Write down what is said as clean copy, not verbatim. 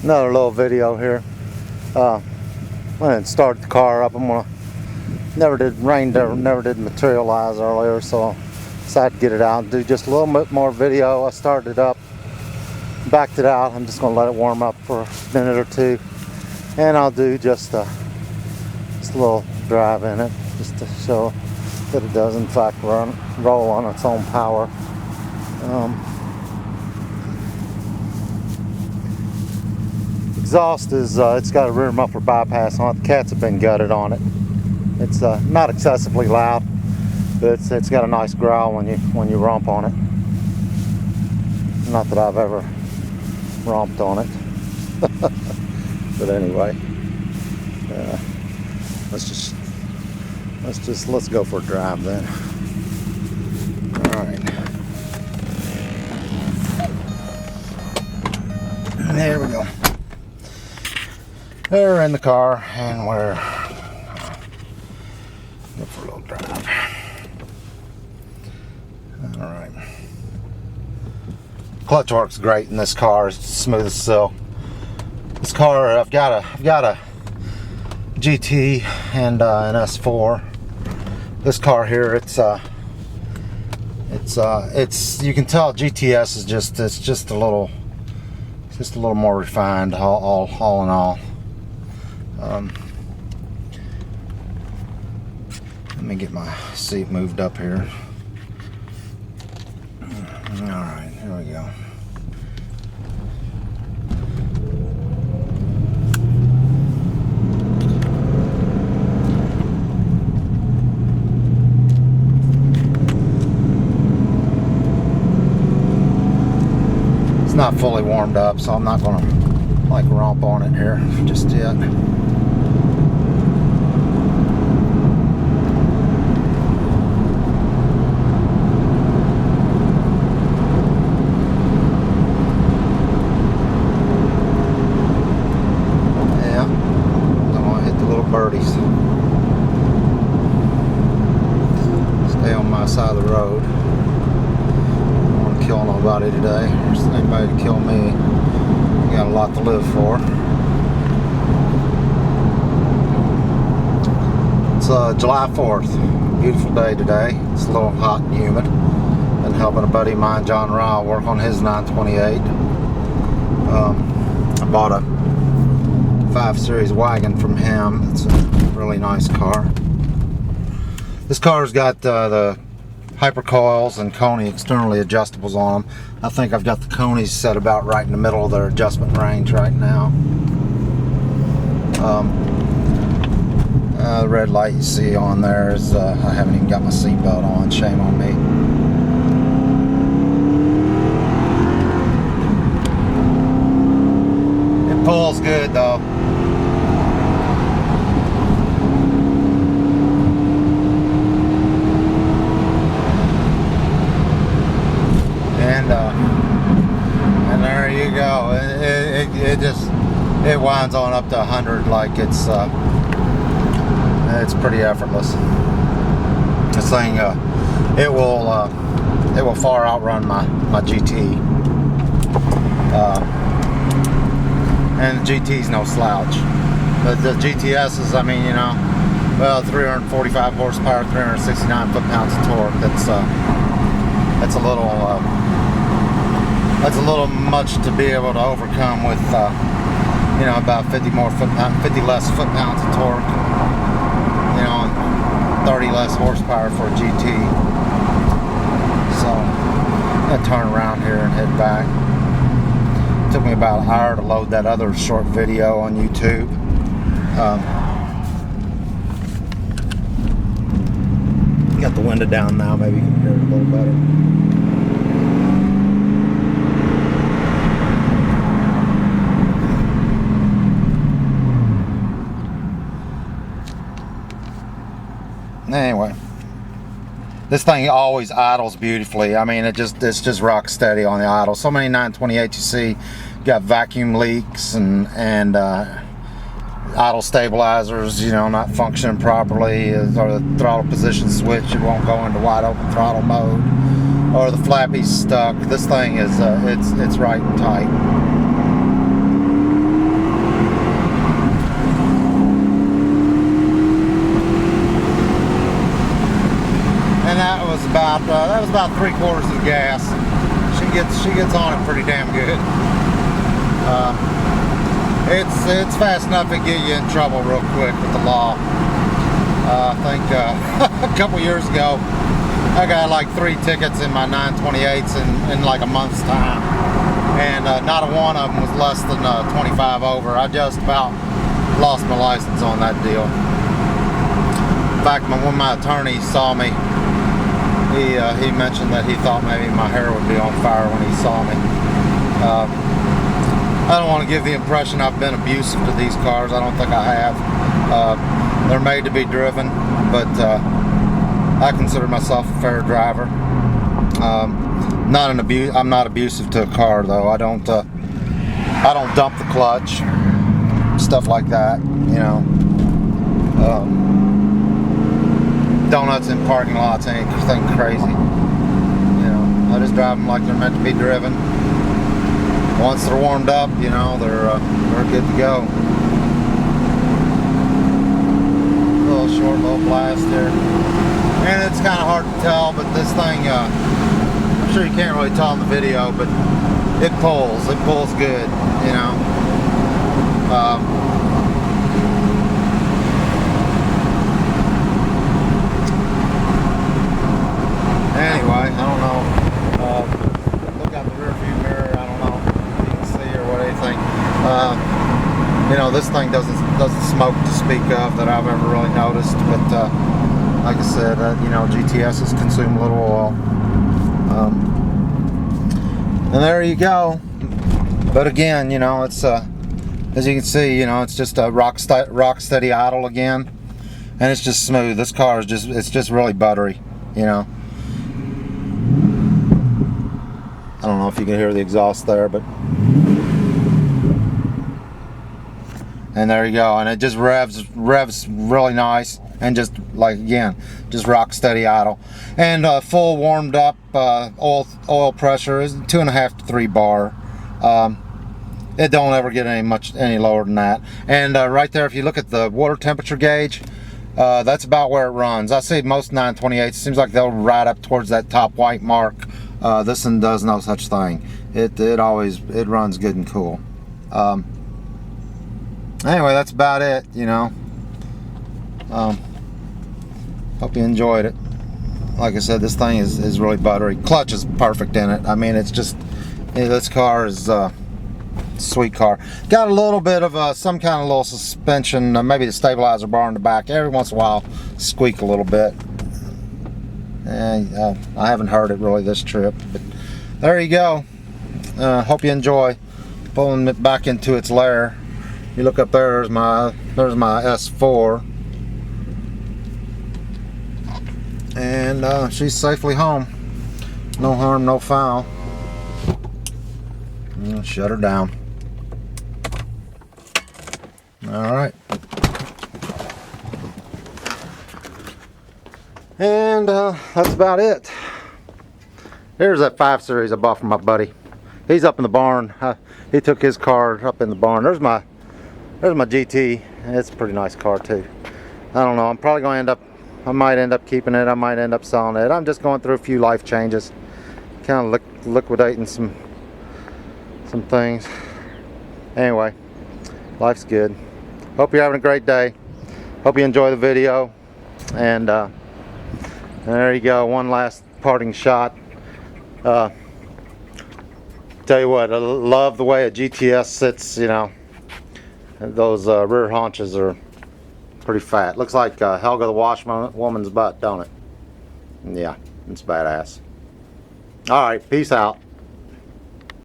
Another little video here. I didn't start the car up. Rain never did materialize earlier, so I decided to get it out and do just a little bit more video. I started it up, backed it out. I'm just gonna let it warm up for a minute or two, and I'll do just a little drive in it, just to show that it does in fact roll on its own power. Exhaust is it's got a rear muffler bypass on it. The cats have been gutted on it. It's not excessively loud, but it's got a nice growl when you romp on it. Not that I've ever romped on it, but anyway, let's go for a drive then. All right, there we go. We're in the car and we're go for a little drive. All right. Clutch works great in this car. It's smooth as silk. This car, I've got a GT and an S4. This car here, it's you can tell GTS is just a little more refined all in all. Let me get my seat moved up here. Alright, here we go. It's not fully warmed up, so I'm not going to romp on it here just yet. Birdies. Stay on my side of the road. Don't want to kill nobody today. There's anybody to kill me. We got a lot to live for. It's July 4th. Beautiful day today. It's a little hot and humid. Been helping a buddy of mine, John Ryle, work on his 928. I bought a 5 Series wagon from him. It's a really nice car. This car's got the hyper coils and Coney externally adjustables on them. I think I've got the Coneys set about right in the middle of their adjustment range right now. The red light you see on there is I haven't even got my seatbelt on. Shame on me. It pulls good though. And there you go. It winds on up to 100 like it's pretty effortless. This thing it will far outrun my GT. And the GT's no slouch. But the GTS is, I mean, you know, well, 345 horsepower, 369 foot-pounds of torque. That's a little much to be able to overcome with you know, about 50 less foot-pounds of torque, you know, and 30 less horsepower for a GT. So I'm gonna turn around here and head back. It took me about an hour to load that other short video on YouTube. Got the window down now, maybe you can hear it a little better. Anyway, this thing always idles beautifully. I mean, it's just rock steady on the idle. So many 928 you see got vacuum leaks and idle stabilizers, you know, not functioning properly, or the throttle position switch, it won't go into wide open throttle mode, or the flappy's stuck. This thing is it's right and tight. about that was about 3/4 of the gas. She gets on it pretty damn good. It's fast enough to get you in trouble real quick with the law. I think a couple years ago, I got like 3 tickets in my 928s in like a month's time, and not a one of them was less than 25 over. I just about lost my license on that deal. In fact, when my attorney saw me, he mentioned that he thought maybe my hair would be on fire when he saw me. I don't want to give the impression I've been abusive to these cars. I don't think I have. They're made to be driven, but I consider myself a fair driver. I'm not abusive to a car though. I don't dump the clutch, stuff like that. You know, donuts in parking lots ain't anything crazy. You know, I just drive them like they're meant to be driven. Once they're warmed up, you know, they're good to go. Short little blast there, and it's kind of hard to tell, but this thing, I'm sure you can't really tell in the video, but it pulls good, you know. Anyway, I don't know, look out the rear view mirror, I don't know if you can see or what do you think. You know, this thing doesn't smoke to speak of that I've ever really noticed, but like I said, you know, GTS's consume a little oil. And there you go. But again, you know, it's as you can see, you know, it's just a rock steady idle again, and it's just smooth. This car is just really buttery, you know. I don't know if you can hear the exhaust there, but. And there you go, and it just revs really nice, and just like again, just rock steady idle, and full warmed up oil pressure is 2.5 to 3 bar. It don't ever get any lower than that. And right there, if you look at the water temperature gauge, that's about where it runs. I see most 928s, it seems like they'll ride up towards that top white mark. This one does no such thing. It runs good and cool. Anyway, that's about it, you know. Hope you enjoyed it. Like I said, this thing is really buttery. Clutch is perfect in it. I mean, it's just, this car is a sweet car. Got a little bit of some kind of little suspension, maybe the stabilizer bar in the back. Every once in a while, squeak a little bit. And I haven't heard it really this trip, but there you go. Hope you enjoy pulling it back into its lair. You look up there, there's my S4, and she's safely home. No harm, no foul. Shut her down. All right. And that's about it. Here's that 5 Series I bought from my buddy. He's up in the barn. He took his car up in the barn. There's my GT. It's a pretty nice car too. I don't know. I'm probably going to I might end up keeping it. I might end up selling it. I'm just going through a few life changes. Kind of liquidating some things. Anyway, life's good. Hope you're having a great day. Hope you enjoy the video. And there you go. One last parting shot. Tell you what, I love the way a GTS sits, you know. Those rear haunches are pretty fat. Looks like Helga the Washwoman's butt, don't it? Yeah, it's badass. Alright, peace out.